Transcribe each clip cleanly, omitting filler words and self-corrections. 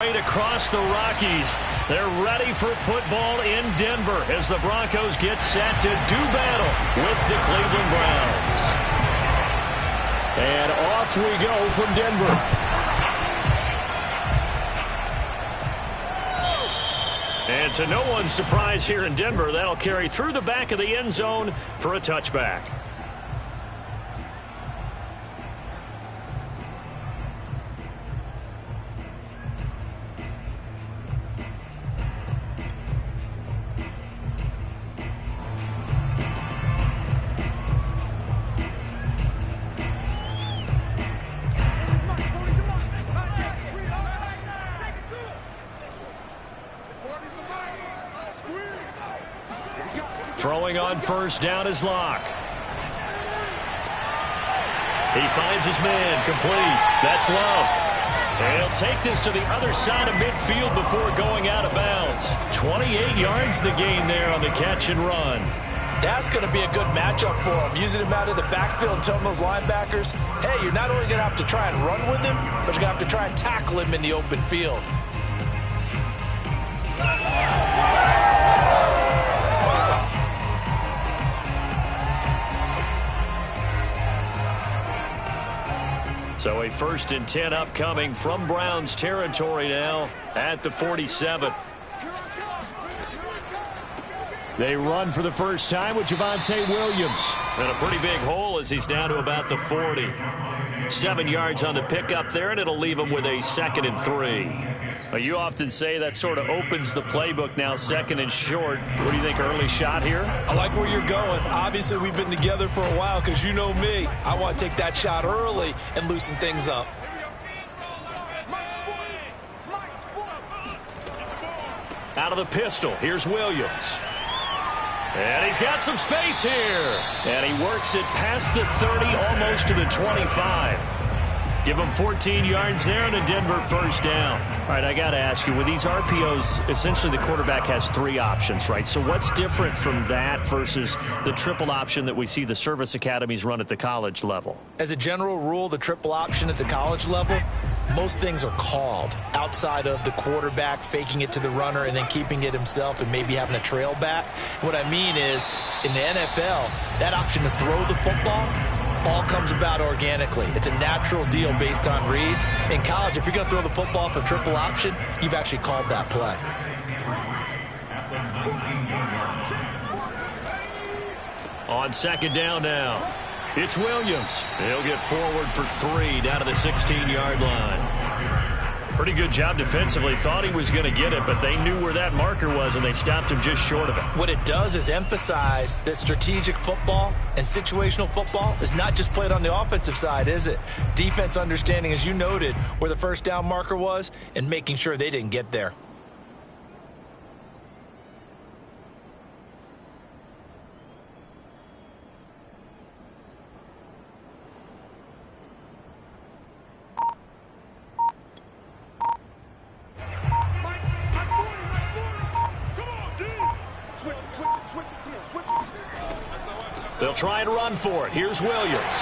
Right across the Rockies. They're ready for football in Denver as the Broncos get set to do battle with the Cleveland Browns. And off we go from Denver. And to no one's surprise here in Denver, that'll carry through the back of the end zone for a touchback. Throwing on first down is Locke. He finds his man, complete. That's Love. And he'll take this to the other side of midfield before going out of bounds. 28 yards the gain there on the catch and run. That's going to be a good matchup for him. Using him out of the backfield and telling those linebackers, hey, you're not only going to have to try and run with him, but you're going to have to try and tackle him in the open field. So a 1st and 10 upcoming from Browns territory now at the 47. They run for the first time with Javonte Williams. And a pretty big hole as he's down to about the 40. 7 yards on the pickup there, and it'll leave him with a 2nd and 3. Well, you often say that sort of opens the playbook now, 2nd and short. What do you think, early shot here? I like where you're going. Obviously, we've been together for a while because you know me. I want to take that shot early and loosen things up. Out of the pistol, here's Williams. And he's got some space here. And he works it past the 30, almost to the 25. Give him 14 yards there and a Denver first down. All right, I got to ask you, with these RPOs, essentially the quarterback has 3 options, right? So what's different from that versus the triple option that we see the service academies run at the college level? As a general rule, the triple option at the college level, most things are called outside of the quarterback faking it to the runner and then keeping it himself and maybe having a trail back. What I mean is, in the NFL, that option to throw the football all comes about organically. It's a natural deal based on reads. In college, if you're going to throw the football for triple option, you've actually called that play. On 2nd down now, it's Williams. He'll get forward for 3 down to the 16-yard line. Pretty good job defensively. Thought he was going to get it, but they knew where that marker was, and they stopped him just short of it. What it does is emphasize that strategic football and situational football is not just played on the offensive side, is it? Defense understanding, as you noted, where the first down marker was and making sure they didn't get there. They'll try and run for it. Here's Williams.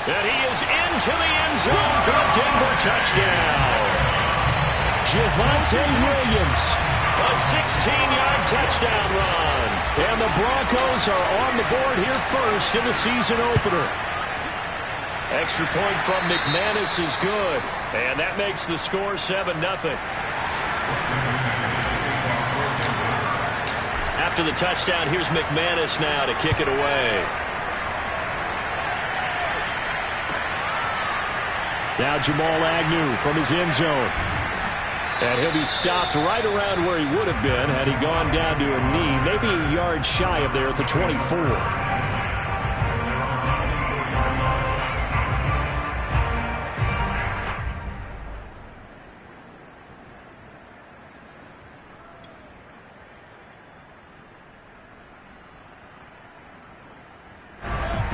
And he is into the end zone for a Denver touchdown. Javonte Williams, a 16-yard touchdown run. And the Broncos are on the board here first in the season opener. Extra point from McManus is good. And that makes the score 7-0. After the touchdown, here's McManus now to kick it away. Now Jamal Agnew from his end zone. And he'll be stopped right around where he would have been had he gone down to a knee, maybe a yard shy of there at the 24.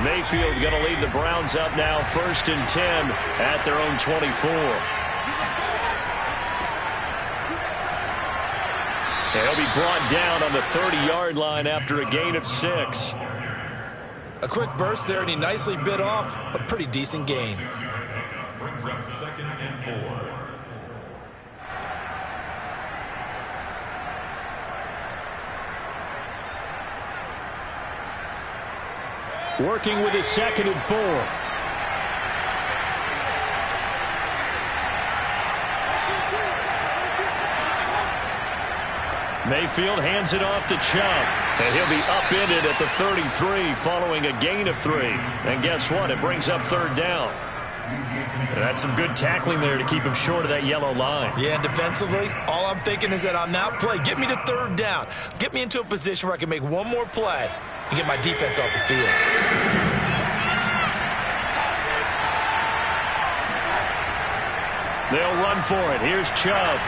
Mayfield going to lead the Browns up now, 1st and 10 at their own 24. And he'll be brought down on the 30-yard line after a gain of 6. A quick burst there, and he nicely bit off a pretty decent gain. Brings up 2nd and 4. working with his 2nd and 4. Mayfield hands it off to Chubb. And he'll be upended at the 33 following a gain of 3. And guess what? It brings up 3rd down. And that's some good tackling there to keep him short of that yellow line. Yeah, and defensively, all I'm thinking is that on that play, get me to 3rd down. Get me into a position where I can make one more play and get my defense off the field. They'll run for it. Here's Chubb.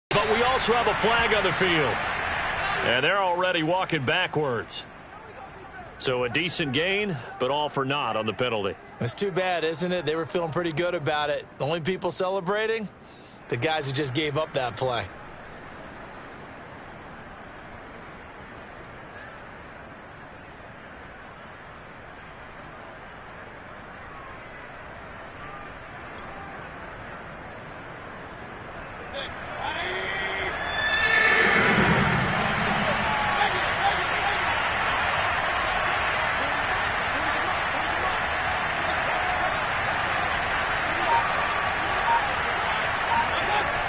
But we also have a flag on the field. And they're already walking backwards. So a decent gain, but all for naught on the penalty. It's too bad, isn't it? They were feeling pretty good about it. The only people celebrating? The guys who just gave up that play.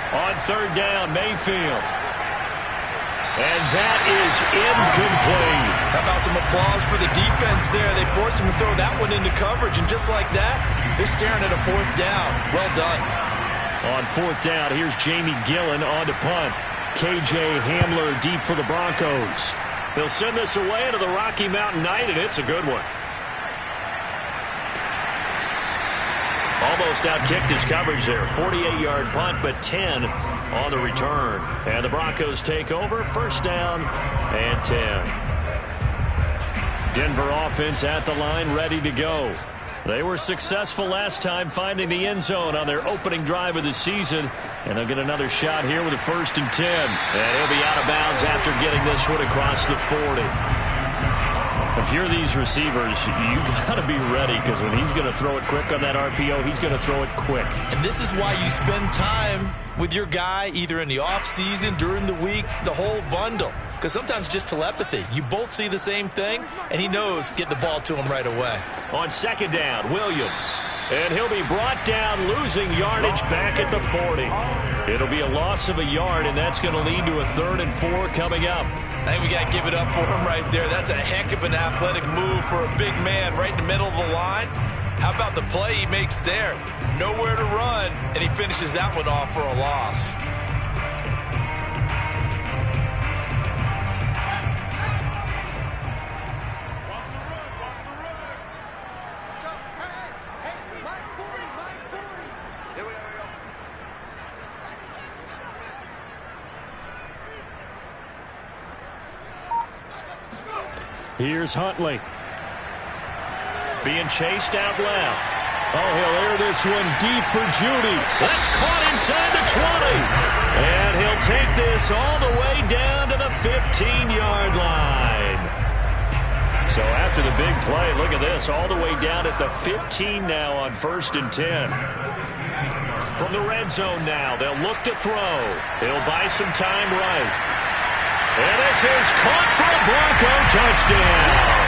On 3rd down, Mayfield. And that is incomplete. How about some applause for the defense there? They forced him to throw that one into coverage, and just like that, they're staring at a 4th down. Well done. On 4th down, here's Jamie Gillen on to punt. KJ Hamler deep for the Broncos. They'll send this away into the Rocky Mountain night, and it's a good one. Almost outkicked his coverage there. 48-yard punt, but 10 on the return. And the Broncos take over. 1st down and 10. Denver offense at the line, ready to go. They were successful last time finding the end zone on their opening drive of the season. And they'll get another shot here with a 1st and 10. And he'll be out of bounds after getting this one across the 40. If you're these receivers, you got to be ready, because when he's going to throw it quick on that RPO, he's going to throw it quick. And this is why you spend time with your guy either in the offseason, during the week, the whole bundle. Because sometimes just telepathy. You both see the same thing, and he knows get the ball to him right away. On 2nd down, Williams. And he'll be brought down, losing yardage back at the 40. It'll be a loss of a yard, and that's going to lead to a 3rd and 4 coming up. I think we got to give it up for him right there. That's a heck of an athletic move for a big man right in the middle of the line. How about the play he makes there? Nowhere to run, and he finishes that one off for a loss. Here's Huntley. Being chased out left. Oh, he'll air this one deep for Judy. That's caught inside the 20. And he'll take this all the way down to the 15-yard line. So after the big play, look at this, all the way down at the 15 now on 1st and 10. From the red zone now, they'll look to throw. He'll buy some time right. And this is caught for a Bronco touchdown.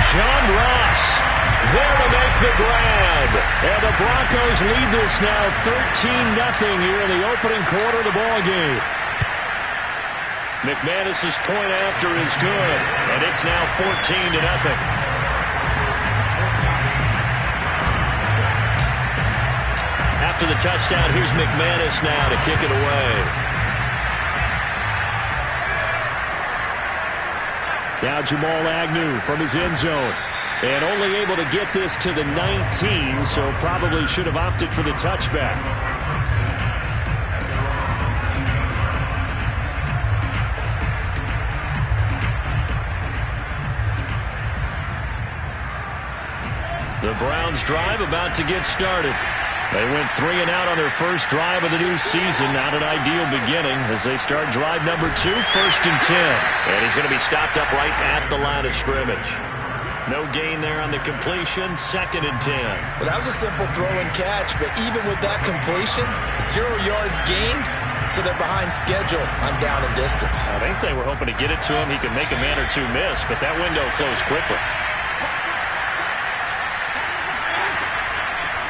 John Ross there to make the grab. And the Broncos lead this now 13-0 here in the opening quarter of the ballgame. McManus's point after is good, and it's now 14-0. After the touchdown, here's McManus now to kick it away. Now Jamal Agnew from his end zone. And only able to get this to the 19, so probably should have opted for the touchback. The Browns drive about to get started. They went 3 and out on their first drive of the new season. Not an ideal beginning as they start drive number 2, 1st and 10. And he's going to be stopped up right at the line of scrimmage. No gain there on the completion, 2nd and 10. Well, that was a simple throw and catch, but even with that completion, 0 yards gained, so they're behind schedule on down and distance. I think they were hoping to get it to him. He could make a man or two miss, but that window closed quickly.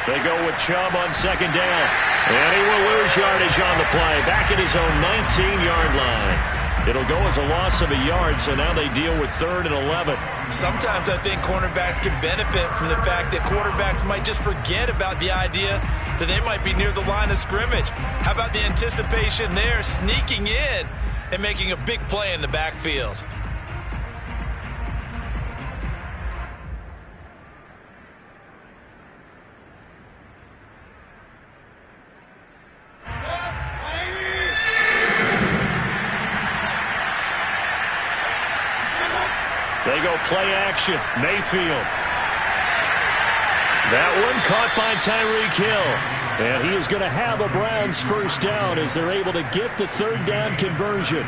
They go with Chubb on second down. And he will lose yardage on the play. Back at his own 19-yard line. It'll go as a loss of a yard, so now they deal with 3rd and 11. Sometimes I think cornerbacks can benefit from the fact that quarterbacks might just forget about the idea that they might be near the line of scrimmage. How about the anticipation there, sneaking in and making a big play in the backfield? They go play action. Mayfield. That one caught by Tyreek Hill. And he is going to have a Browns first down as they're able to get the 3rd down conversion.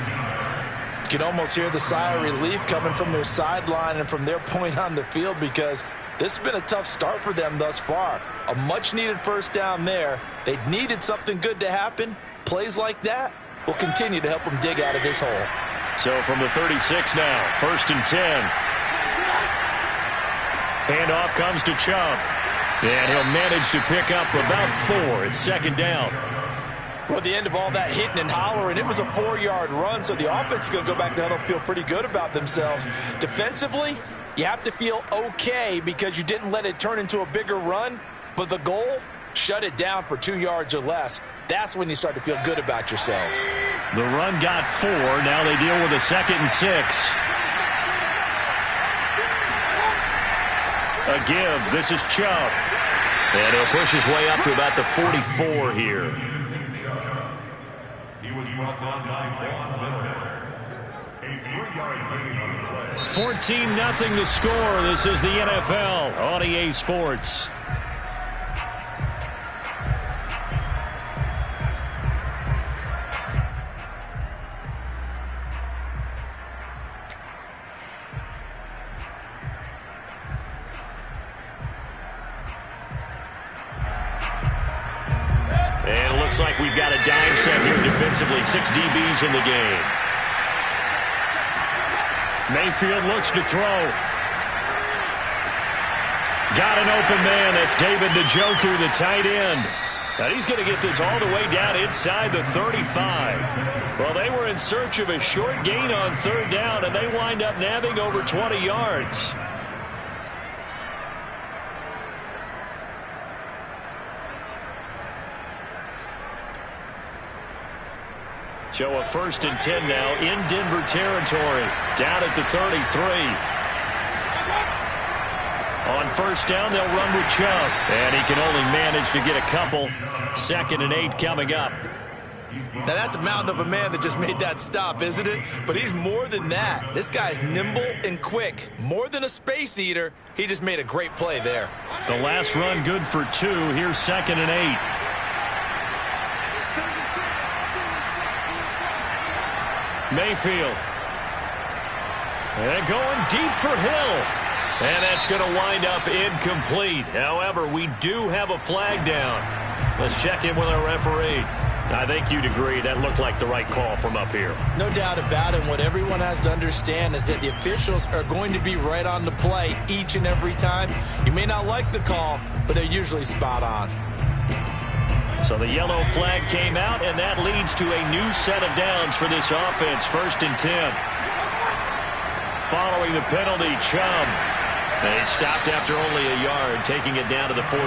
You can almost hear the sigh of relief coming from their sideline and from their point on the field, because this has been a tough start for them thus far. A much-needed first down there. They needed something good to happen. Plays like that will continue to help them dig out of this hole. So from the 36 now, 1st and 10. Handoff comes to Chubb. And he'll manage to pick up about 4. It's 2nd down. Well, at the end of all that hitting and hollering, it was a 4-yard run, so the offense is going to go back to huddle and feel pretty good about themselves. Defensively, you have to feel okay because you didn't let it turn into a bigger run, but the goal, shut it down for 2 yards or less. That's when you start to feel good about yourselves. The run got 4. Now they deal with a 2nd and 6. A give. This is Chubb. And he'll push his way up to about the 44 here. He was brought down by Von Miller. A 3-yard gain on the play. 14-0 the score. This is the NFL on EA Sports. And it looks like we've got a dime set here defensively. 6 DBs in the game. Mayfield looks to throw. Got an open man. That's David Njoku, the tight end. And he's going to get this all the way down inside the 35. Well, they were in search of a short gain on 3rd down, and they wind up nabbing over 20 yards. So a 1st and 10 now in Denver territory. Down at the 33. On 1st down, they'll run with Chubb. And he can only manage to get a couple. 2nd and 8 coming up. Now, that's a mountain of a man that just made that stop, isn't it? But he's more than that. This guy's nimble and quick. More than a space eater. He just made a great play there. The last run good for 2. Here's 2nd and 8. Mayfield. And going deep for Hill. And that's going to wind up incomplete. However, we do have a flag down. Let's check in with our referee. I think you'd agree that looked like the right call from up here. No doubt about it. What everyone has to understand is that the officials are going to be right on the play each and every time. You may not like the call, but they're usually spot on. So the yellow flag came out, and that leads to a new set of downs for this offense. 1st and 10. Following the penalty, Chubb. They stopped after only a yard, taking it down to the 14.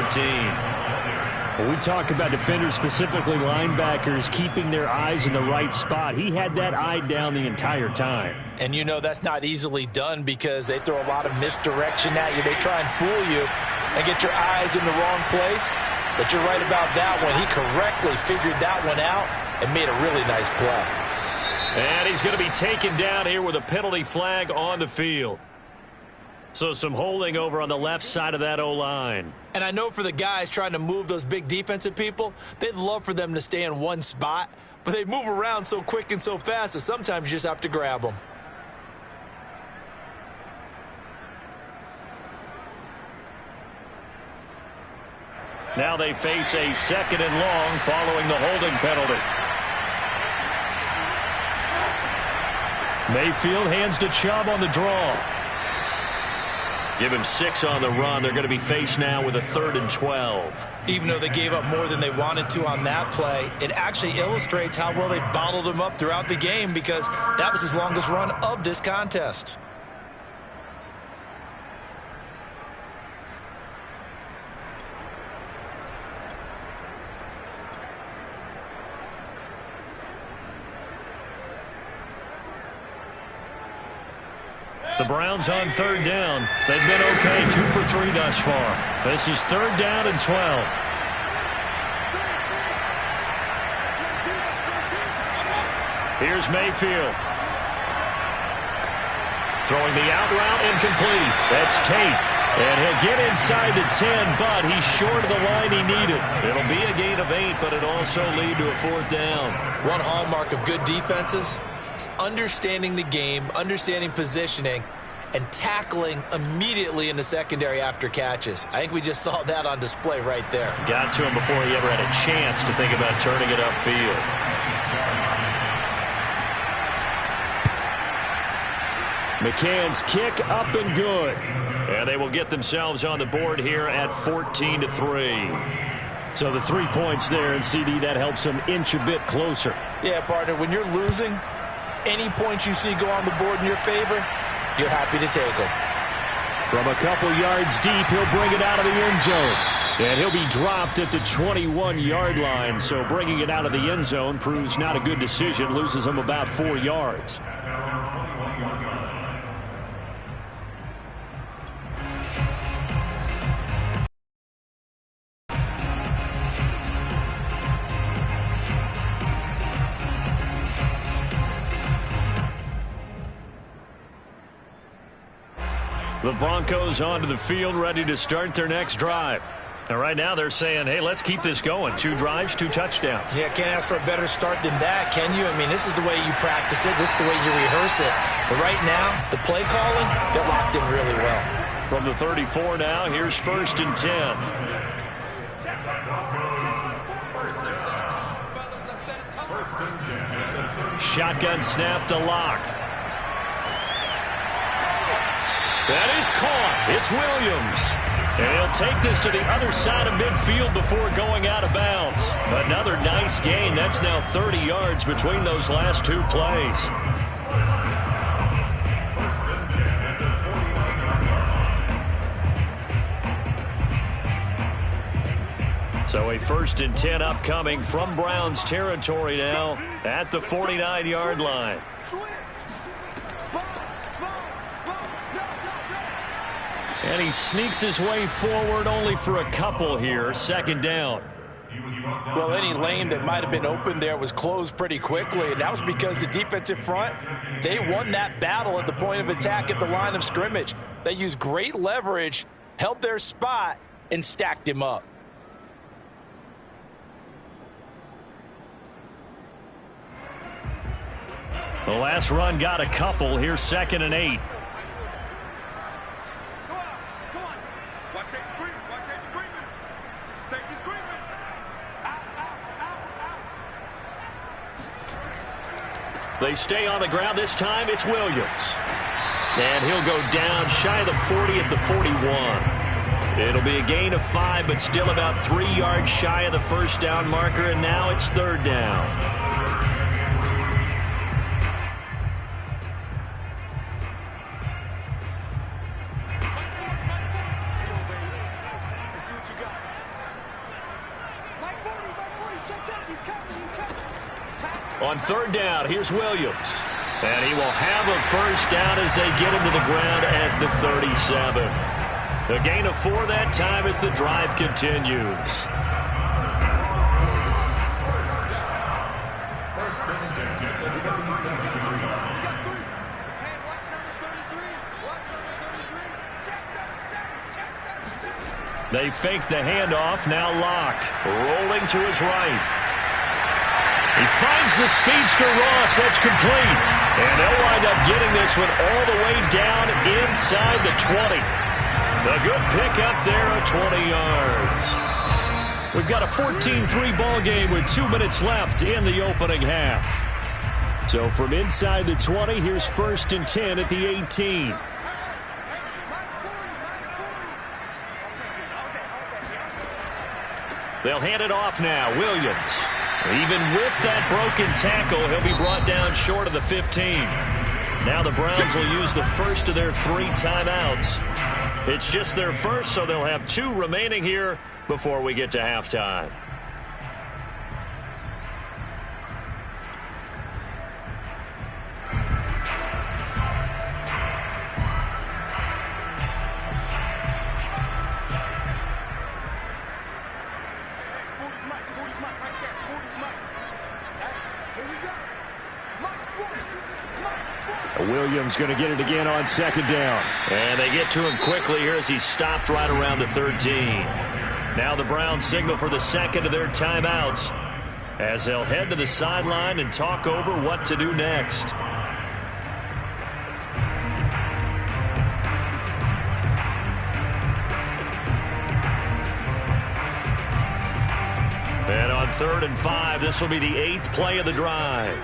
When we talk about defenders, specifically linebackers, keeping their eyes in the right spot, he had that eye down the entire time. And you know that's not easily done because they throw a lot of misdirection at you. They try and fool you and get your eyes in the wrong place. But you're right about that one. He correctly figured that one out and made a really nice play. And he's going to be taken down here with a penalty flag on the field. So some holding over on the left side of that O-line. And I know for the guys trying to move those big defensive people, they'd love for them to stay in one spot. But they move around so quick and so fast that sometimes you just have to grab them. Now they face a 2nd and long following the holding penalty. Mayfield hands to Chubb on the draw. Give him 6 on the run. They're going to be faced now with a 3rd and 12. Even though they gave up more than they wanted to on that play, it actually illustrates how well they bottled him up throughout the game, because that was his longest run of this contest. The Browns on 3rd down. They've been okay, 2 for 3 thus far. This is 3rd down and 12. Here's Mayfield. Throwing the out route, incomplete. That's Tate. And he'll get inside the 10, but he's short of the line he needed. It'll be a gain of 8, but it'll also lead to a 4th down. One hallmark of good defenses is understanding the game, understanding positioning, and tackling immediately in the secondary after catches. I think we just saw that on display right there. Got to him before he ever had a chance to think about turning it upfield. McCann's kick up and good. And they will get themselves on the board here at 14-3. So the 3 points there, and CD, that helps them inch a bit closer. Yeah, partner, when you're losing, any points you see go on the board in your favor, you're happy to take them. From a couple yards deep, he'll bring it out of the end zone. And he'll be dropped at the 21-yard line. So bringing it out of the end zone proves not a good decision. Loses him about 4 yards. The Broncos onto the field, ready to start their next drive. And right now they're saying, hey, let's keep this going. 2 drives, 2 touchdowns. Yeah, can't ask for a better start than that, can you? I mean, this is the way you practice it. This is the way you rehearse it. But right now, the play calling, they're locked in really well. From the 34 now, here's 1st and 10. Shotgun snap to Lock. That is caught. It's Williams. And he'll take this to the other side of midfield before going out of bounds. Another nice gain. That's now 30 yards between those last 2 plays. So a 1st and 10 upcoming from Browns territory now at the 49-yard line. And he sneaks his way forward only for a couple here. 2nd down. Well, any lane that might have been open there was closed pretty quickly, and that was because the defensive front, they won that battle at the point of attack at the line of scrimmage. They used great leverage, held their spot, and stacked him up. The last run got a couple. Here's 2nd and 8. They stay on the ground. This time it's Williams. And he'll go down shy of the 40 at the 41. It'll be a gain of 5, but still about 3 yards shy of the 1st down marker, and now it's 3rd down. On 3rd down, here's Williams. And he will have a 1st down as they get him to the ground at the 37. A gain of 4 that time as the drive continues. They fake the handoff. Now Locke rolling to his right. He finds the speedster Ross. That's complete. And they'll wind up getting this one all the way down inside the 20. A good pick up there at 20 yards. We've got a 14-3 ball game with 2 minutes left in the opening half. So from inside the 20, here's 1st and 10 at the 18. They'll hand it off now. Williams. Even with that broken tackle, he'll be brought down short of the 15. Now the Browns will use the first of their 3 timeouts. It's just their first, so they'll have 2 remaining here before we get to halftime. Williams going to get it again on 2nd down. And they get to him quickly here as he stopped right around the 13. Now the Browns signal for the 2nd of their timeouts as they'll head to the sideline and talk over what to do next. And on 3rd and 5, this will be the 8th play of the drive.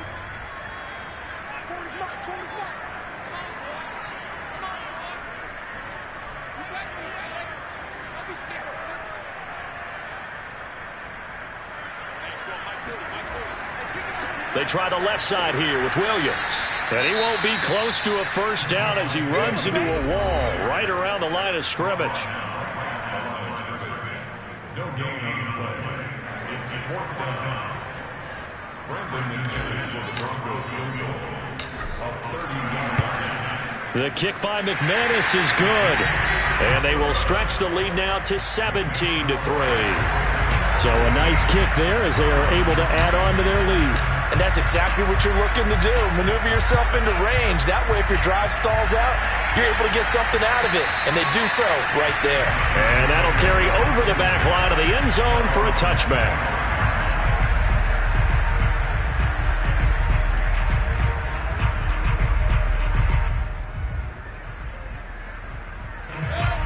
They try the left side here with Williams. And he won't be close to a 1st down as he runs into a wall right around the line of scrimmage. No gain on the play. It's 4th down. Brandon McManus for the Bronco field goal of 30 yards. The kick by McManus is good. And they will stretch the lead now to 17-3. So a nice kick there as they are able to add on to their lead. And that's exactly what you're looking to do. Maneuver yourself into range. That way, if your drive stalls out, you're able to get something out of it. And they do so right there. And that'll carry over the back line of the end zone for a touchback.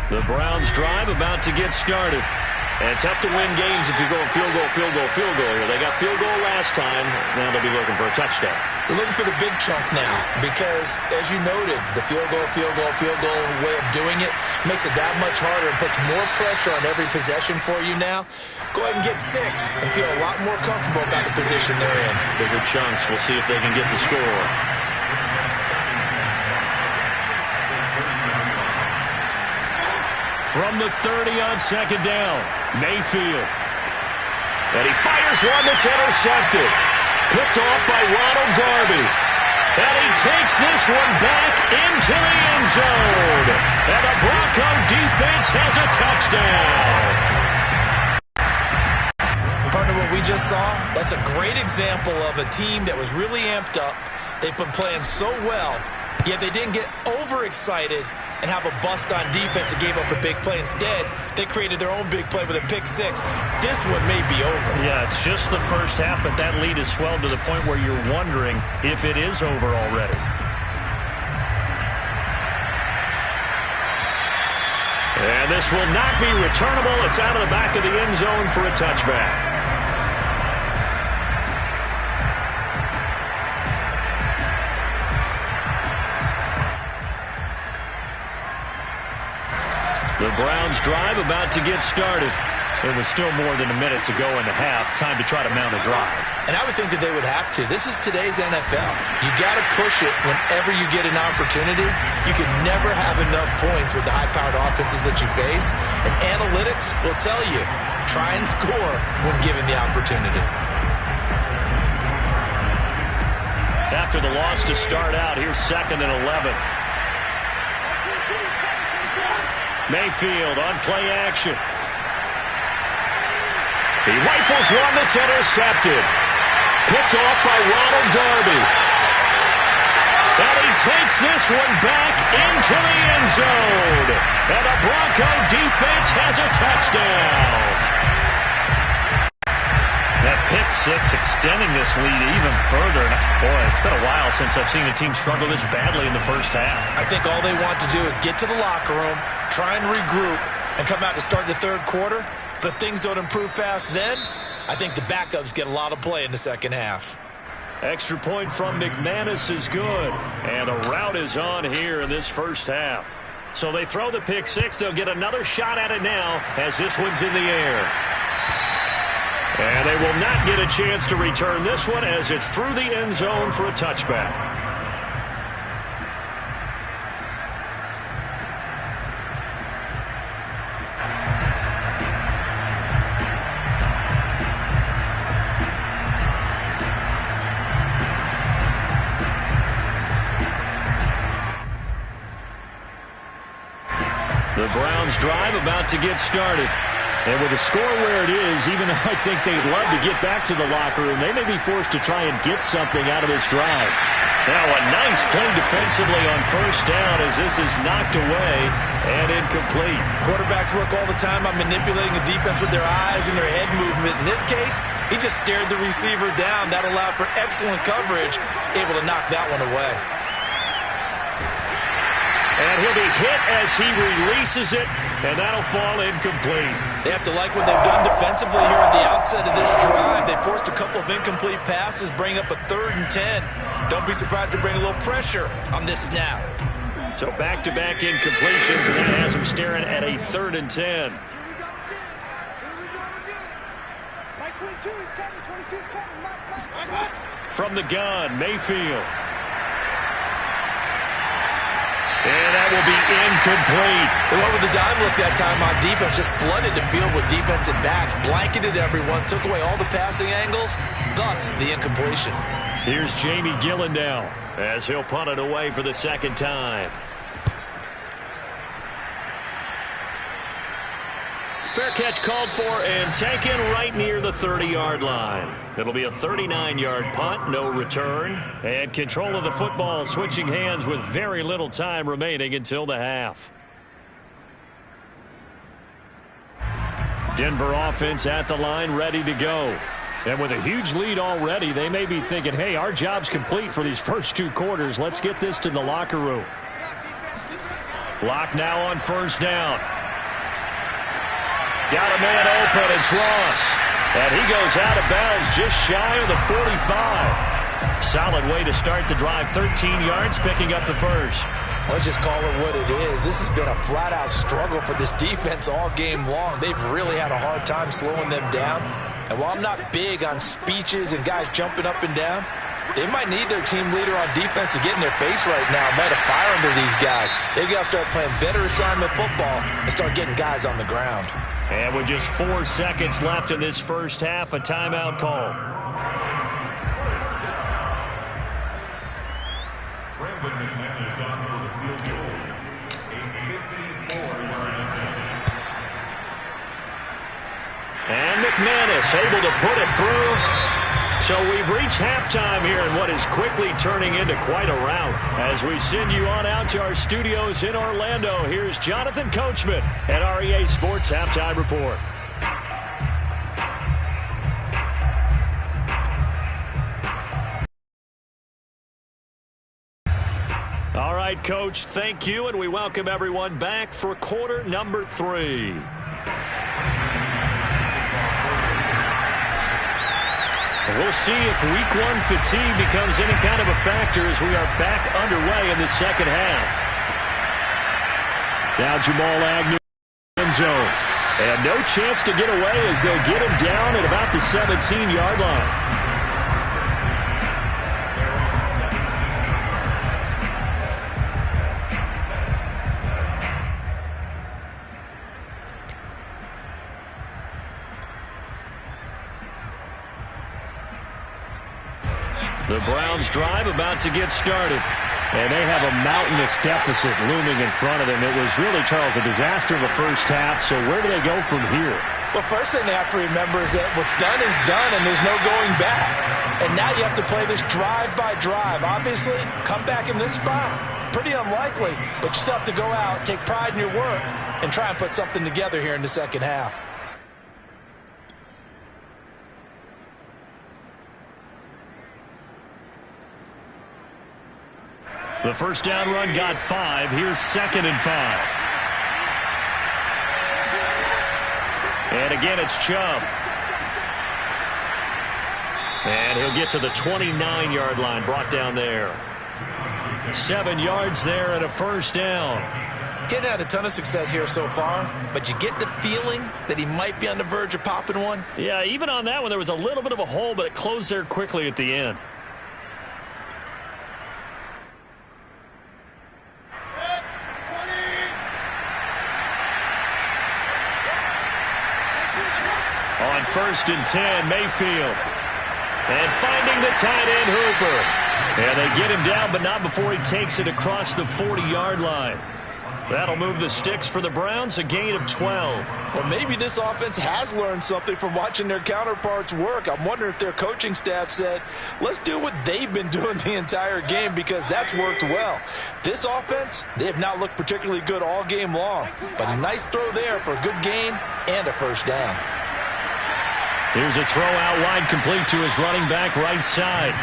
The Browns drive about to get started. And tough to win games if you're going field goal here. They got field goal last time. Now they'll be looking for a touchdown. They're looking for the big chunk now because, as you noted, the field goal way of doing it makes it that much harder and puts more pressure on every possession for you now. Go ahead and get 6 and feel a lot more comfortable about the position they're in. Bigger chunks. We'll see if they can get the score. From the 30 on 2nd down, Mayfield. And he fires one that's intercepted. Picked off by Ronald Darby. And he takes this one back into the end zone. And the Bronco defense has a touchdown. Partner, what we just saw, that's a great example of a team that was really amped up. They've been playing so well, yet they didn't get overexcited and have a bust on defense and gave up a big play. Instead, they created their own big play with a pick 6. This one may be over. Yeah, it's just the first half, but that lead has swelled to the point where you're wondering if it is over already. And this will not be returnable. It's out of the back of the end zone for a touchback. The Browns drive about to get started. There was still more than a minute to go in the half. Time to try to mount a drive. And I would think that they would have to. This is today's NFL. You got to push it whenever you get an opportunity. You can never have enough points with the high-powered offenses that you face. And analytics will tell you, try and score when given the opportunity. After the loss to start out, here's 2nd and 11. Mayfield on play action. He rifles one that's intercepted. Picked off by Ronald Darby. And he takes this one back into the end zone. And the Bronco defense has a touchdown. That pick 6 extending this lead even further. And boy, it's been a while since I've seen a team struggle this badly in the first half. I think all they want to do is get to the locker room, try and regroup, and come out to start the 3rd quarter. But if things don't improve fast then, I think the backups get a lot of play in the 2nd half. Extra point from McManus is good. And a rout is on here in this first half. So they throw the pick six. They'll get another shot at it now as this one's in the air. And they will not get a chance to return this one as it's through the end zone for a touchback. The Browns drive about to get started. And with the score where it is, even though I think they'd love to get back to the locker room, they may be forced to try and get something out of this drive. Now a nice play defensively on first down as this is knocked away and incomplete. Quarterbacks work all the time on manipulating the defense with their eyes and their head movement. In this case, he just stared the receiver down. That allowed for excellent coverage, able to knock that one away. And he'll be hit as he releases it, and that'll fall incomplete. They have to like what they've done defensively here at the outset of this drive. They forced a couple of incomplete passes, bring up a 3rd and 10. Don't be surprised to bring a little pressure on this snap. So back-to-back incompletions, and that has them staring at a 3rd and 10. From the gun, Mayfield. And that will be incomplete. They went with the dime look that time on defense, just flooded the field with defensive backs, blanketed everyone, took away all the passing angles, thus the incompletion. Here's Jamie Gillen now as he'll punt it away for the second time. Fair catch called for and taken right near the 30-yard line. It'll be a 39-yard punt, no return. And control of the football switching hands with very little time remaining until the half. Denver offense at the line, ready to go. And with a huge lead already, they may be thinking, hey, our job's complete for these first 2 quarters. Let's get this to the locker room. Block now on first down. Got a man open, it's Ross. And he goes out of bounds just shy of the 45. Solid way to start the drive. 13 yards, picking up the first. Let's just call it what it is. This has been a flat-out struggle for this defense all game long. They've really had a hard time slowing them down. And while I'm not big on speeches and guys jumping up and down, they might need their team leader on defense to get in their face right now, light a fire under these guys. They've got to start playing better assignment football and start getting guys on the ground. And with just 4 seconds left in this first half, a timeout call. Brandon McManus on for the field goal. A 54-yard attempt. And McManus able to put it through. So we've reached halftime here in what is quickly turning into quite a rout. As we send you on out to our studios in Orlando, here's Jonathan Coachman at REA Sports Halftime Report. All right, Coach, thank you, and we welcome everyone back for quarter number 3. We'll see if week 1 fatigue becomes any kind of a factor as we are back underway in the second half. Now Jamal Agnew end zone. And no chance to get away as they'll get him down at about the 17-yard line. The Browns drive about to get started. And they have a mountainous deficit looming in front of them. It was really, Charles, a disaster of a first half. So where do they go from here? Well, first thing they have to remember is that what's done is done and there's no going back. And now you have to play this drive by drive. Obviously, come back in this spot, pretty unlikely. But you still have to go out, take pride in your work, and try and put something together here in the second half. The first down run got 5. Here's 2nd and 5. And again, it's Chubb. And he'll get to the 29-yard line, brought down there. 7 yards there and a first down. Getting had a ton of success here so far, but you get the feeling that he might be on the verge of popping one. Yeah, even on that one, there was a little bit of a hole, but it closed there quickly at the end. On 1st and 10, Mayfield. And finding the tight end, Hooper. And they get him down, but not before he takes it across the 40-yard line. That'll move the sticks for the Browns, a gain of 12. Well, maybe this offense has learned something from watching their counterparts work. I'm wondering if their coaching staff said, let's do what they've been doing the entire game, because that's worked well. This offense, they have not looked particularly good all game long. But a nice throw there for a good gain and a first down. Here's a throw out wide, complete to his running back right side.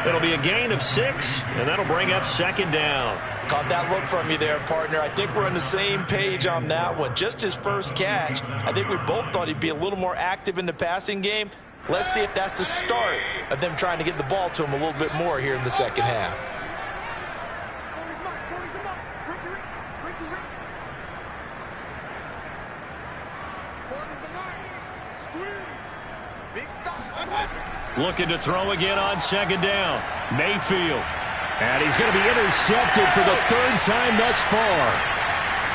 It'll be a gain of 6, and that'll bring up 2nd down. Caught that look from you there, partner. I think we're on the same page on that one. Just his first catch. I think we both thought he'd be a little more active in the passing game. Let's see if that's the start of them trying to get the ball to him a little bit more here in the second half. Looking to throw again on 2nd down. Mayfield. And he's going to be intercepted for the 3rd time thus far.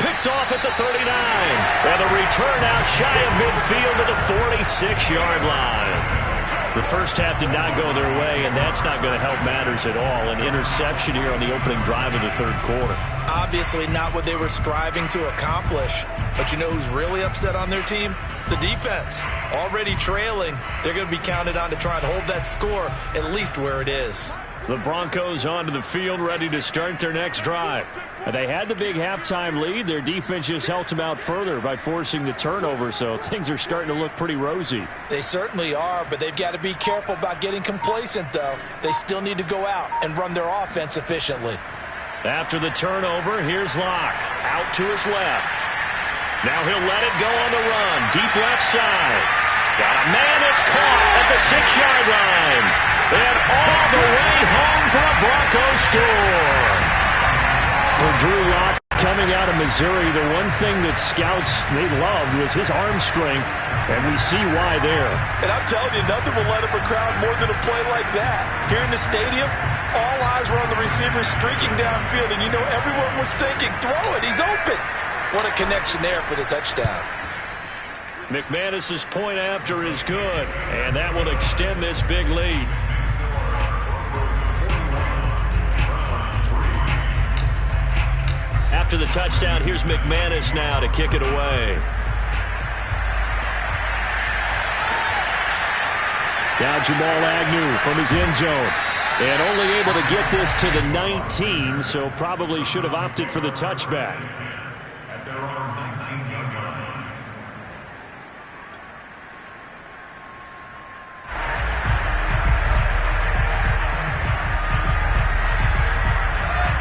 Picked off at the 39. And the return out shy of midfield to the 46-yard line. The first half did not go their way, and that's not going to help matters at all. An interception here on the opening drive of the 3rd quarter. Obviously not what they were striving to accomplish. But you know who's really upset on their team? The defense. Already trailing. They're going to be counted on to try and hold that score at least where it is. The Broncos onto the field, ready to start their next drive. And they had the big halftime lead. Their defense just helped them out further by forcing the turnover, so things are starting to look pretty rosy. They certainly are, but they've got to be careful about getting complacent, though. They still need to go out and run their offense efficiently. After the turnover, here's Locke. Out to his left. Now he'll let it go on the run. Deep left side. Got a man that's caught at the 6-yard line. And all the way home for a Broncos score. For Drew Locke, coming out of Missouri, the one thing that scouts they loved was his arm strength, and we see why there. And I'm telling you, nothing will let up a crowd more than a play like that. Here in the stadium, all eyes were on the receiver streaking downfield, and you know everyone was thinking, throw it, he's open. What a connection there for the touchdown. McManus's point after is good, and that will extend this big lead. After the touchdown, here's McManus now to kick it away. Now Jamal Agnew from his end zone. And only able to get this to the 19, so probably should have opted for the touchback. At their own 19-yard line.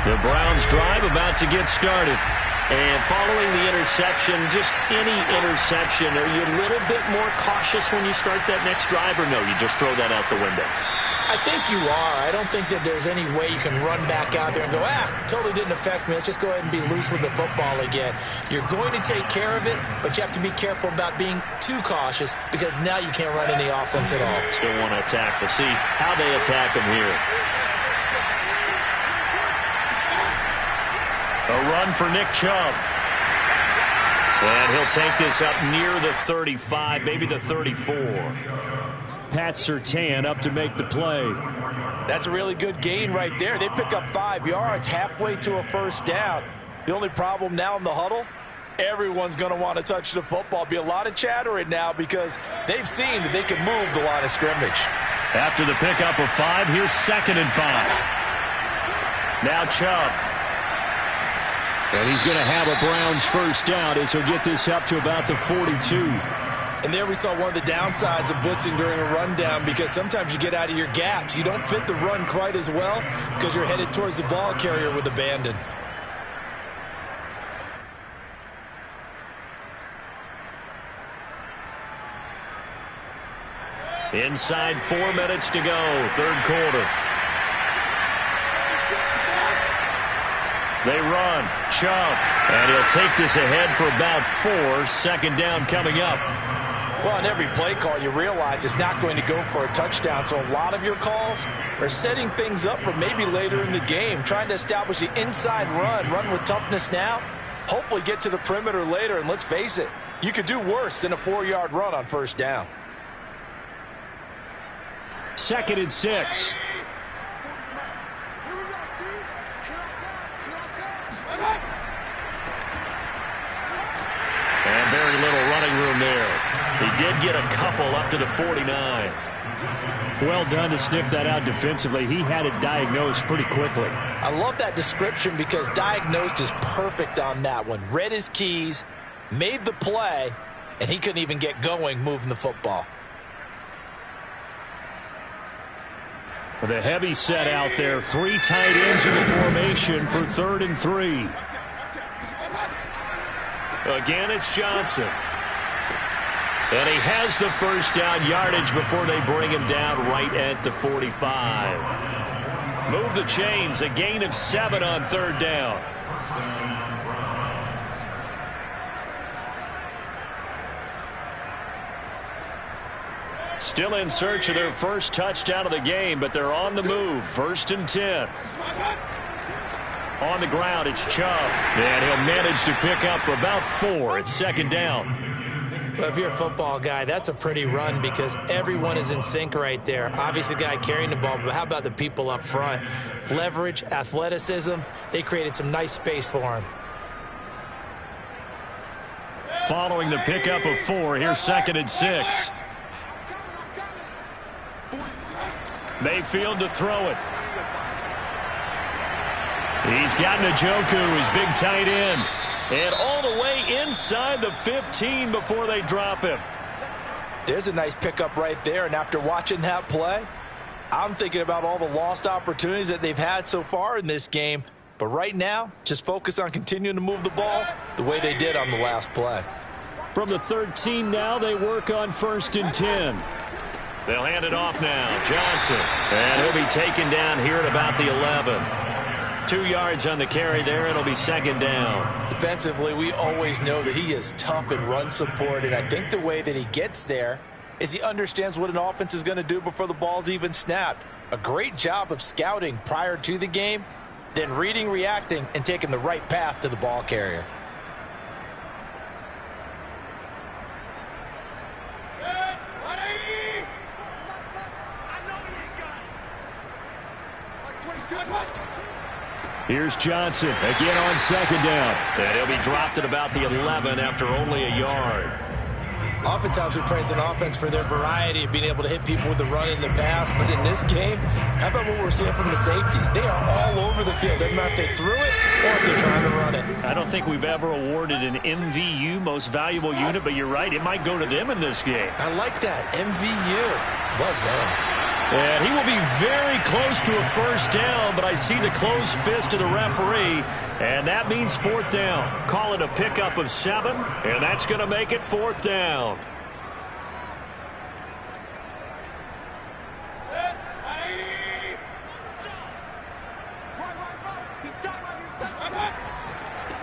The Browns drive about to get started. And following the interception, just any interception, are you a little bit more cautious when you start that next drive, or no, you just throw that out the window? I think you are. I don't think that there's any way you can run back out there and go, totally didn't affect me. Let's just go ahead and be loose with the football again. You're going to take care of it, but you have to be careful about being too cautious, because now you can't run any offense at all. Still want to attack. We'll see how they attack him here. A run for Nick Chubb. And he'll take this up near the 35, maybe the 34. Pat Surtain up to make the play. That's a really good gain right there. They pick up 5 yards halfway to a first down. The only problem now in the huddle, everyone's going to want to touch the football. Be a lot of chattering now because they've seen that they can move the line of scrimmage. After the pickup of 5, here's 2nd and 5. Now Chubb. And he's going to have a Browns first down as he'll get this up to about the 42. And there we saw one of the downsides of blitzing during a rundown, because sometimes you get out of your gaps. You don't fit the run quite as well because you're headed towards the ball carrier with abandon. Inside 4 minutes to go, third quarter. They run, Chubb, and he'll take this ahead for about 4. Second down coming up. Well, on every play call, you realize it's not going to go for a touchdown, so a lot of your calls are setting things up for maybe later in the game, trying to establish the inside run with toughness now, hopefully get to the perimeter later, and let's face it, you could do worse than a 4-yard run on first down. 2nd and 6. And very little running room there. He did get a couple up to the 49. Well done to sniff that out defensively. He had it diagnosed pretty quickly. I love that description because diagnosed is perfect on that one. Read his keys, made the play, and he couldn't even get going moving the football. With a heavy set out there, 3 tight ends in the formation for 3rd and 3. Again, it's Johnson. And he has the first down yardage before they bring him down right at the 45. Move the chains, a gain of 7 on 3rd down. Still in search of their first touchdown of the game, but they're on the move. 1st and 10. On the ground, it's Chubb. And he'll manage to pick up about 4. It's 2nd down. Well, if you're a football guy, that's a pretty run because everyone is in sync right there. Obviously, the guy carrying the ball, but how about the people up front? Leverage, athleticism, they created some nice space for him. Following the pickup of 4, here's 2nd and 6. Mayfield to throw it. He's got Njoku, his big tight end. And all the way inside the 15 before they drop him. There's a nice pickup right there, and after watching that play, I'm thinking about all the lost opportunities that they've had so far in this game. But right now, just focus on continuing to move the ball the way they did on the last play. From the 13 now, they work on 1st and 10. They'll hand it off now. Johnson. And he'll be taken down here at about the 11. 2 yards on the carry there. It'll be 2nd down. Defensively, we always know that he is tough in run support, and I think the way that he gets there is he understands what an offense is going to do before the ball's even snapped. A great job of scouting prior to the game, then reading, reacting, and taking the right path to the ball carrier. Here's Johnson again on 2nd down. And he'll be dropped at about the 11 after only a yard. Oftentimes we praise an offense for their variety of being able to hit people with the run in the pass. But in this game, how about what we're seeing from the safeties? They are all over the field. Doesn't matter if they threw it or if they're trying to run it. I don't think we've ever awarded an MVU, most valuable unit, but you're right. It might go to them in this game. I like that. MVU. Well done. And he will be very close to a first down, but I see the closed fist of the referee, and that means 4th down. Call it a pickup of 7, and that's going to make it 4th down.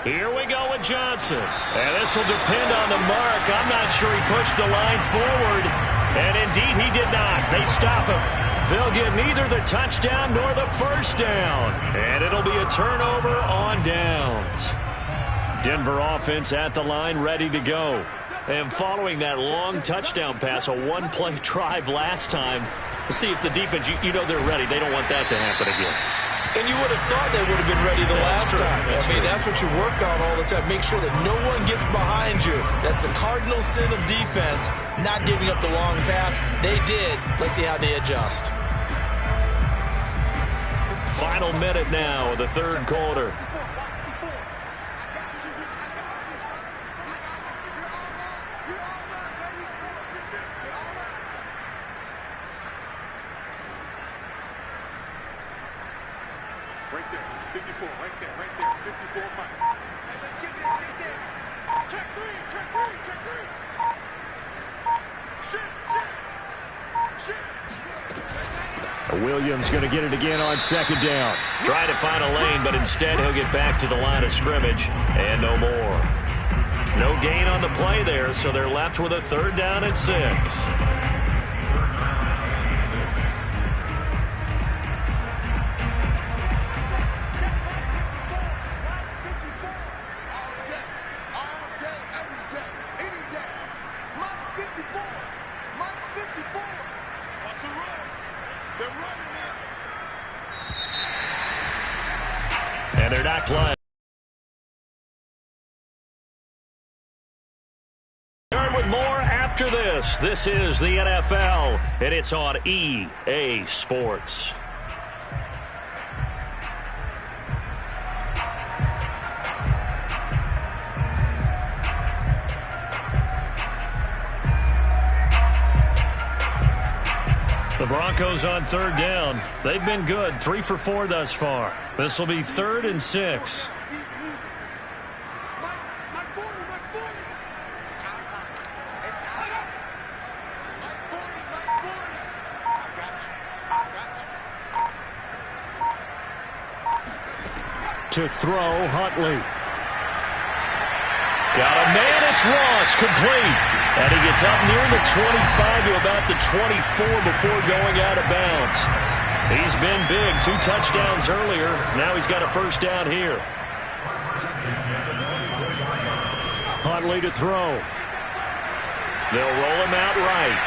Here we go with Johnson. And this will depend on the mark. I'm not sure he pushed the line forward. And indeed he did not. They stop him. They'll get neither the touchdown nor the first down. And it'll be a turnover on downs. Denver offense at the line ready to go. And following that long touchdown pass, a one-play drive last time, let's see if the defense, you know they're ready. They don't want that to happen again. And you would have thought they would have been ready the last time. That's what you work on all the time. Make sure that no one gets behind you. That's the cardinal sin of defense, not giving up the long pass. They did. Let's see how they adjust. Final minute now of the third quarter. Right there, 54, right there, 54 Mike. Hey, let's get this. Check three. Shoot. Williams going to get it again on second down. Trying to find a lane, but instead he'll get back to the line of scrimmage and no more. No gain on the play there, so they're left with a 3rd down and 6. And they're not playing. With more after this. This is the NFL, and it's on EA Sports. The Broncos on 3rd down. They've been good, 3 for 4 thus far. This will be 3rd and 6. To throw, Huntley. Got a man, it's Ross, complete. And he gets up near the 25 to about the 24 before going out of bounds. He's been big, 2 touchdowns earlier. Now he's got a 1st down here. Huntley to throw. They'll roll him out right.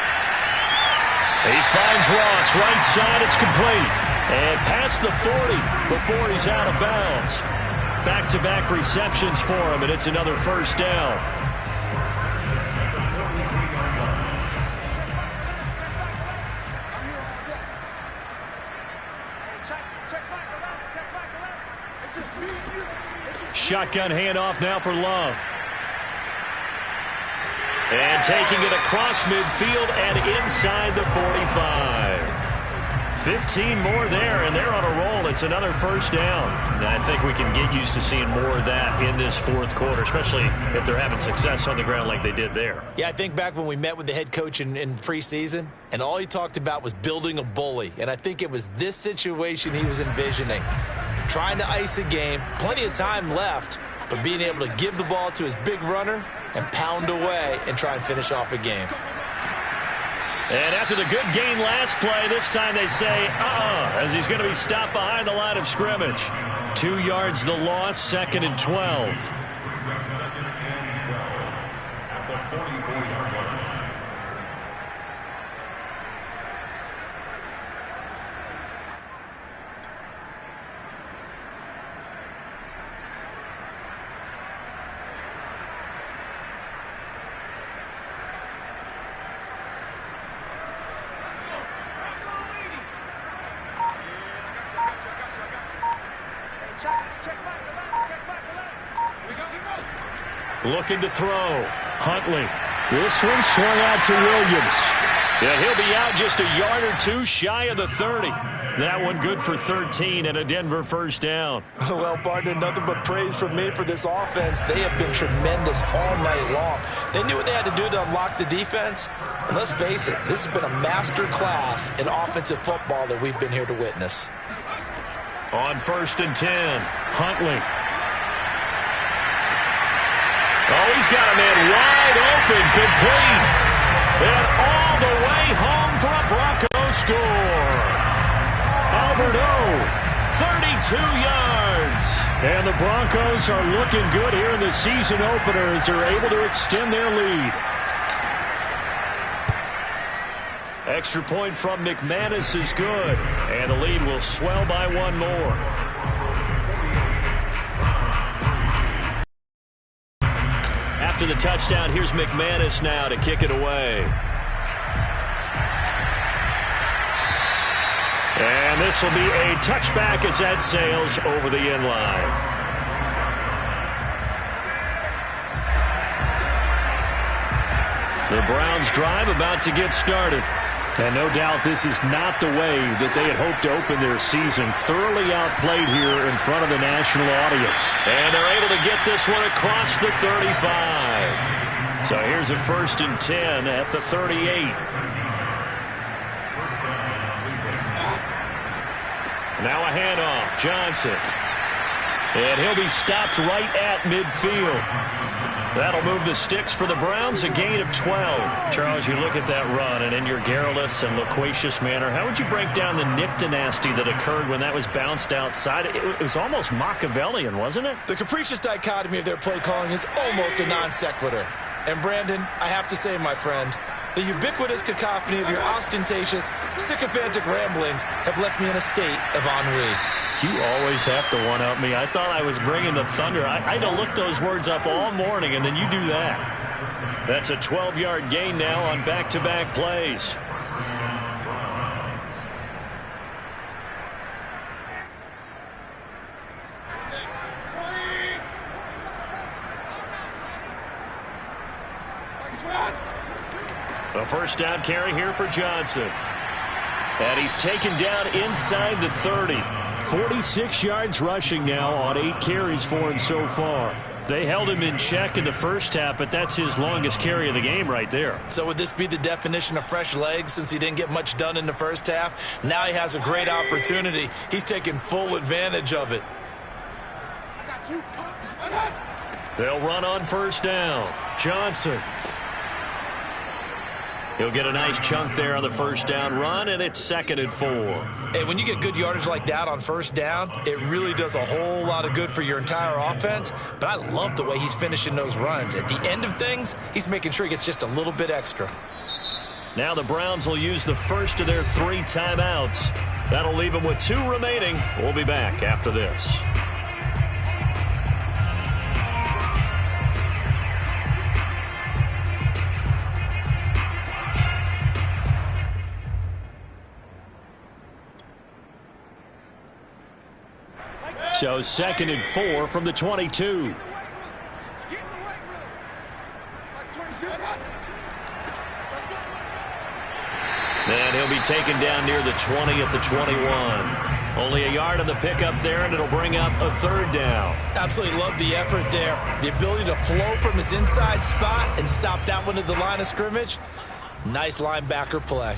He finds Ross, right side, it's complete. And past the 40 before he's out of bounds. Back-to-back receptions for him, and it's another 1st down. Shotgun handoff now for Love. And taking it across midfield and inside the 45. 15 more there, and they're on a roll. It's another 1st down. And I think we can get used to seeing more of that in this 4th quarter, especially if they're having success on the ground like they did there. Yeah, I think back when we met with the head coach in preseason, and all he talked about was building a bully. And I think it was this situation he was envisioning. Trying to ice a game, plenty of time left, but being able to give the ball to his big runner and pound away and try and finish off a game. And after the good gain last play, this time they say, as he's going to be stopped behind the line of scrimmage. 2 yards the loss, 2nd and 12. Brings up 2nd and 12 at the 44-yard line. Looking to throw. Huntley. This one swung out to Williams. Yeah, he'll be out just a yard or 2 shy of the 30. That one good for 13 and a Denver 1st down. Well, partner, nothing but praise from me for this offense. They have been tremendous all night long. They knew what they had to do to unlock the defense. And let's face it, this has been a master class in offensive football that we've been here to witness. On 1st and 10, Huntley. Oh, he's got a man wide open, complete. And all the way home for a Bronco score. Alberto, 32 yards. And the Broncos are looking good here in the season opener as they're able to extend their lead. Extra point from McManus is good. And the lead will swell by 1 more. After the touchdown, here's McManus now to kick it away. And this will be a touchback as that sails over the end line. The Browns drive about to get started. And no doubt this is not the way that they had hoped to open their season. Thoroughly outplayed here in front of the national audience. And they're able to get this one across the 35. So here's a 1st and 10 at the 38. Now a handoff. Johnson. And he'll be stopped right at midfield. That'll move the sticks for the Browns, a gain of 12. Charles, you look at that run, and in your garrulous and loquacious manner, how would you break down the nick-to-nasty that occurred when that was bounced outside? It was almost Machiavellian, wasn't it? The capricious dichotomy of their play calling is almost a non sequitur. And Brandon, I have to say, my friend, the ubiquitous cacophony of your ostentatious, sycophantic ramblings have left me in a state of ennui. You always have to one-up me. I thought I was bringing the thunder. I had to look those words up all morning, and then you do that. That's a 12-yard gain now on back-to-back plays. A first down carry here for Johnson. And he's taken down inside the 30. 46 yards rushing now on 8 carries for him so far. They held him in check in the first half, but that's his longest carry of the game right there. So would this be the definition of fresh legs since he didn't get much done in the first half? Now he has a great opportunity. He's taking full advantage of it. They'll run on first down. Johnson. He'll get a nice chunk there on the first down run, and it's 2nd and 4. And when you get good yardage like that on first down, it really does a whole lot of good for your entire offense. But I love the way he's finishing those runs. At the end of things, he's making sure he gets just a little bit extra. Now the Browns will use the first of their 3 timeouts. That'll leave them with 2 remaining. We'll be back after this. So 2nd and 4 from the 22. And he'll be taken down near the 20 at the 21. Only a yard on the pickup there, and it'll bring up a 3rd down. Absolutely love the effort there. The ability to flow from his inside spot and stop that one at the line of scrimmage. Nice linebacker play.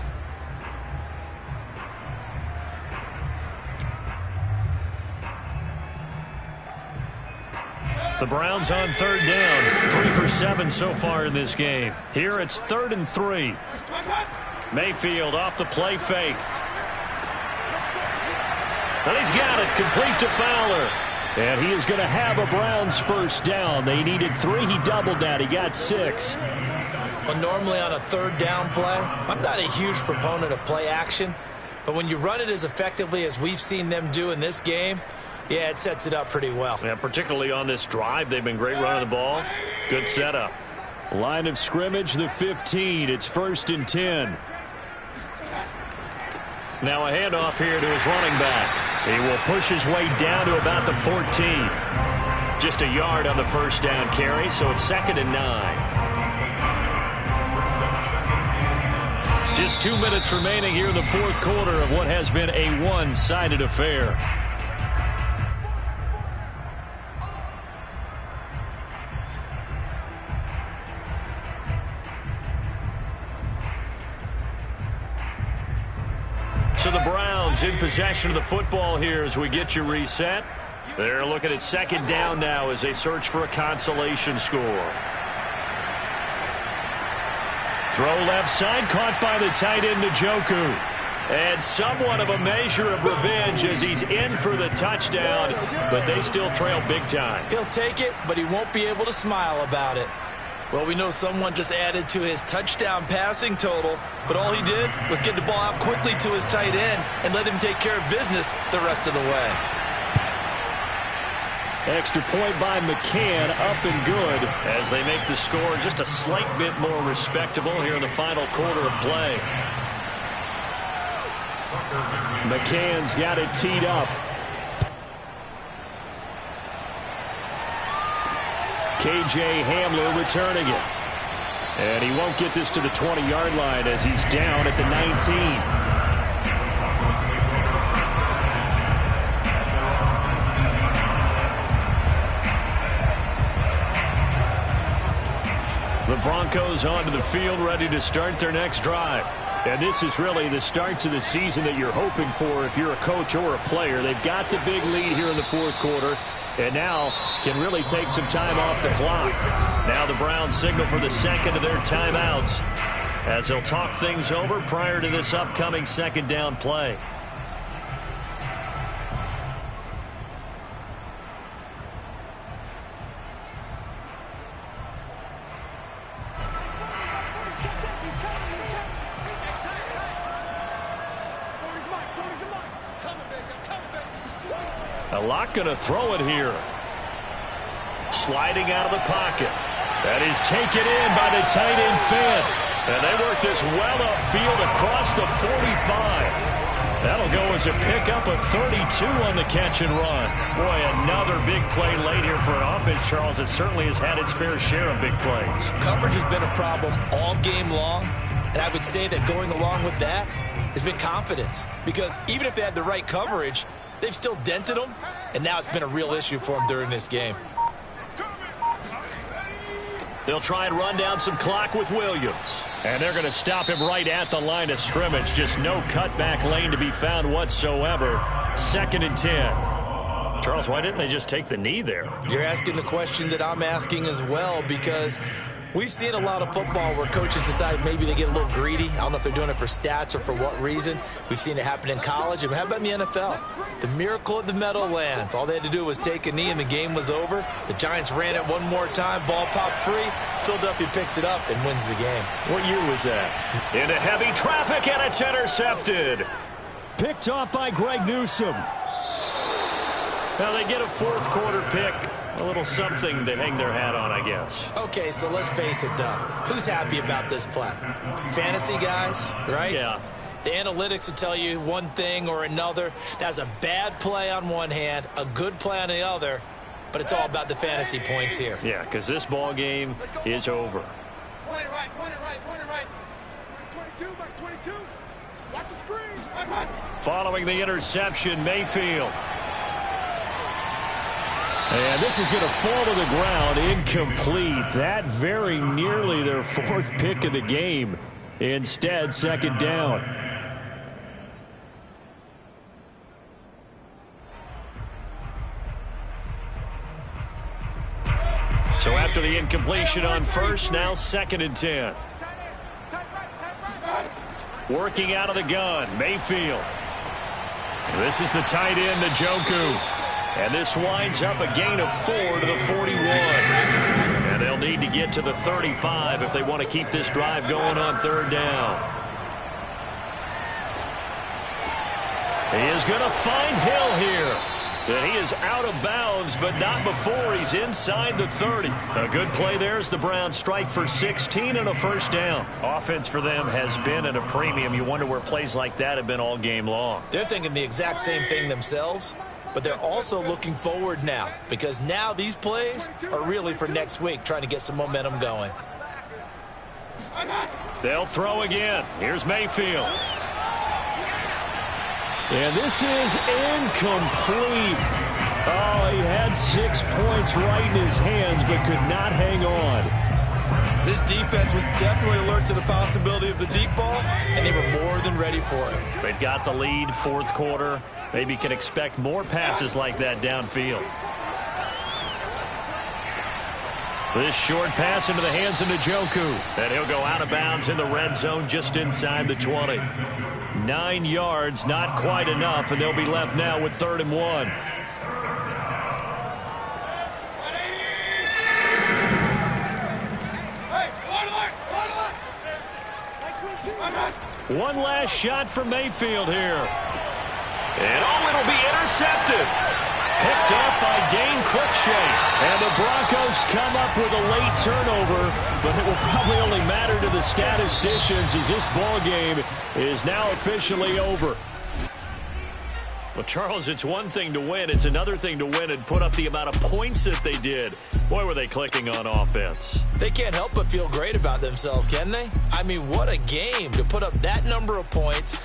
The Browns on 3rd down. 3 for 7 so far in this game. Here it's 3rd and 3. Mayfield off the play fake. And he's got it complete to Fowler. And he is going to have a Browns first down. They needed 3. He doubled that. He got 6. Well, normally on a 3rd down play, I'm not a huge proponent of play action. But when you run it as effectively as we've seen them do in this game, yeah, it sets it up pretty well. Yeah, particularly on this drive. They've been great running the ball. Good setup. Line of scrimmage, the 15. It's 1st and 10. Now a handoff here to his running back. He will push his way down to about the 14. Just a yard on the first down carry, so it's 2nd and 9. Just 2 minutes remaining here in the 4th quarter of what has been a one-sided affair. So the Browns in possession of the football here as we get you reset. They're looking at 2nd down now as they search for a consolation score. Throw left side, caught by the tight end Njoku. And somewhat of a measure of revenge as he's in for the touchdown, but they still trail big time. He'll take it, but he won't be able to smile about it. Well, we know someone just added to his touchdown passing total, but all he did was get the ball out quickly to his tight end and let him take care of business the rest of the way. Extra point by McCann, up and good as they make the score just a slight bit more respectable here in the final quarter of play. McCann's got it teed up. KJ Hamler returning it. And he won't get this to the 20-yard line as he's down at the 19. The Broncos onto the field ready to start their next drive. And this is really the start to the season that you're hoping for if you're a coach or a player. They've got the big lead here in the fourth quarter, and now can really take some time off the clock. Now the Browns signal for the second of their timeouts as they'll talk things over prior to this upcoming second down play. A lot going to throw it here. Sliding out of the pocket. That is taken in by the tight end Fant. And they work this well upfield across the 45. That'll go as a pickup of 32 on the catch and run. Boy, another big play late here for an offense, Charles, that certainly has had its fair share of big plays. Coverage has been a problem all game long, and I would say that going along with that has been confidence. Because even if they had the right coverage, they've still dented them, and now it's been a real issue for them during this game. They'll try and run down some clock with Williams. And they're going to stop him right at the line of scrimmage. Just no cutback lane to be found whatsoever. 2nd and 10. Charles, why didn't they just take the knee there? You're asking the question that I'm asking as well, because we've seen a lot of football where coaches decide maybe they get a little greedy. I don't know if they're doing it for stats or for what reason. We've seen it happen in college. And how about in the NFL? The miracle at the Meadowlands. All they had to do was take a knee and the game was over. The Giants ran it one more time. Ball popped free. Philadelphia picks it up and wins the game. What year was that? Into heavy traffic, and it's intercepted. Picked off by Greg Newsome. Now they get a fourth quarter pick. A little something to hang their hat on, I guess. Okay, so let's face it, though. Who's happy about this play? Fantasy guys, right? Yeah. The analytics will tell you one thing or another. That's a bad play on one hand, a good play on the other, but it's all about the fantasy points here. Yeah, because this ball game is over. Point it right, point it right, point it right. Back 22. Watch the screen. Following the interception, Mayfield. And this is going to fall to the ground, incomplete. That very nearly their fourth pick of the game. Instead, second down. So after the incompletion on first, now 2nd and 10. Working out of the gun, Mayfield. This is the tight end, Njoku. And this winds up a gain of 4 to the 41. And they'll need to get to the 35 if they want to keep this drive going on third down. He is going to find Hill here. And he is out of bounds, but not before he's inside the 30. A good play there as the Browns strike for 16 and a first down. Offense for them has been at a premium. You wonder where plays like that have been all game long. They're thinking the exact same thing themselves. But they're also looking forward now, because now these plays are really for next week, trying to get some momentum going. They'll throw again. Here's Mayfield. And this is incomplete. Oh, he had 6 points right in his hands, but could not hang on. This defense was definitely alert to the possibility of the deep ball, and they were more than ready for it. They've got the lead, fourth quarter. Maybe can expect more passes like that downfield. This short pass into the hands of Njoku. And he'll go out of bounds in the red zone just inside the 20. 9 yards, not quite enough, and they'll be left now with 3rd and 1. One last shot for Mayfield here. And it'll be intercepted. Picked up by Dane Cruikshank. And the Broncos come up with a late turnover, but it will probably only matter to the statisticians as this ball game is now officially over. Well, Charles, it's one thing to win. It's another thing to win and put up the amount of points that they did. Boy, were they clicking on offense. They can't help but feel great about themselves, can they? I mean, what a game to put up that number of points.